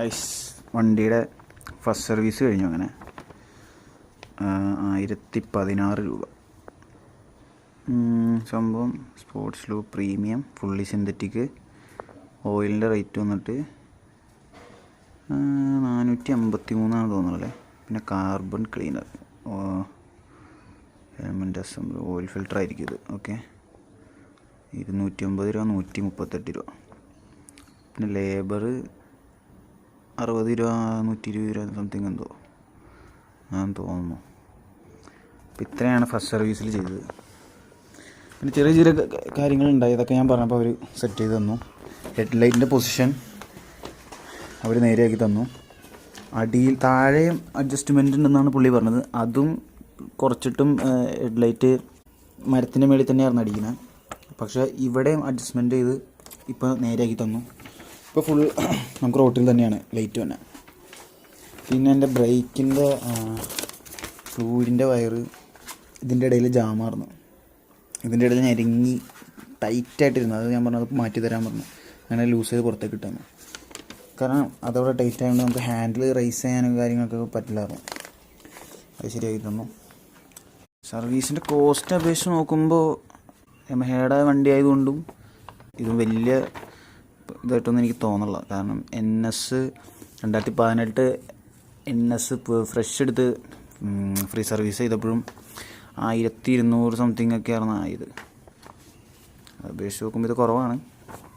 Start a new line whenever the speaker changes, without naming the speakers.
Ice വണ്ടിയുടെ first service കഴിഞ്ഞു. അങ്ങനെ 1016 രൂപ. സംഭവം sports loop premium fully synthetic. ഓയിലിൻ്റെ റേറ്റ് വന്നിട്ട് 453 തോന്നുന്നല്ലേ. പിന്നെ carbon cleaner, element assembly, oil filter ആയിരിക്കും ഇത്. ഓക്കെ, 250 രൂപ, 138 രൂപ. പിന്നെ ലേബർ 60 രൂപ, 120 രൂപ സംതിങ് എന്തോ ഞാൻ തോന്നുന്നു. അപ്പം ഇത്രയാണ് ഫസ്റ്റ് സർവീസിൽ ചെയ്തത്. പിന്നെ ചെറിയ ചെറിയ കാര്യങ്ങളുണ്ടായി, ഇതൊക്കെ ഞാൻ പറഞ്ഞപ്പോൾ അവർ സെറ്റ് ചെയ്ത് തന്നു. ഹെഡ്ലൈറ്റിൻ്റെ പൊസിഷൻ അവർ നേരെയാക്കി തന്നു. അടിയിൽ താഴെയും അഡ്ജസ്റ്റ്മെൻ്റ് ഉണ്ടെന്നാണ് പുള്ളി പറഞ്ഞത്. അതും കുറച്ചിട്ടും ഹെഡ്ലൈറ്റ് മരത്തിൻ്റെ മേളിൽ തന്നെയായിരുന്നു അടിക്കുന്നത്. പക്ഷേ ഇവിടെയും അഡ്ജസ്റ്റ്മെൻറ്റ് ചെയ്ത് ഇപ്പോൾ നേരെയാക്കി തന്നു. ഇപ്പോൾ ഫുൾ നമുക്ക് റോട്ടിൽ തന്നെയാണ് ലൈറ്റ് തന്നെ. പിന്നെ എൻ്റെ ബ്രേക്കിൻ്റെ ഫ്ലൂയിഡിൻ്റെ വയറ് ഇതിൻ്റെ ഇടയിൽ ജാമായിരുന്നു. ഇതിൻ്റെ ഇടയിൽ ഞെരുങ്ങി ടൈറ്റായിട്ടിരുന്നു. അത് ഞാൻ പറഞ്ഞത് മാറ്റി തരാൻ പറഞ്ഞു. അങ്ങനെ ലൂസ് ചെയ്ത് പുറത്തേക്ക് ഇട്ടു. കാരണം അതവിടെ ടൈറ്റ് ആയതുകൊണ്ട് നമുക്ക് ഹാൻഡിൽ റൈസ് ചെയ്യാനും കാര്യങ്ങൾക്കൊക്കെ പറ്റില്ലായിരുന്നു. അത് ശരിയാക്കി തന്നു. സർവീസിൻ്റെ കോസ്റ്റ് അപേക്ഷിച്ച് നോക്കുമ്പോൾ യമഹയുടെ വണ്ടി ആയതുകൊണ്ടും ഇത് വലിയ ഇതായിട്ടൊന്നും എനിക്ക് തോന്നില്ല. കാരണം NS 2018 NS ഫ്രഷ് എടുത്ത് ഫ്രീ സർവീസ് ചെയ്തപ്പോഴും 1200 സംതിങ് ഒക്കെ ആയിരുന്നു ആയത്. അത് അപേക്ഷിച്ച് നോക്കുമ്പോൾ ഇത് കുറവാണ്.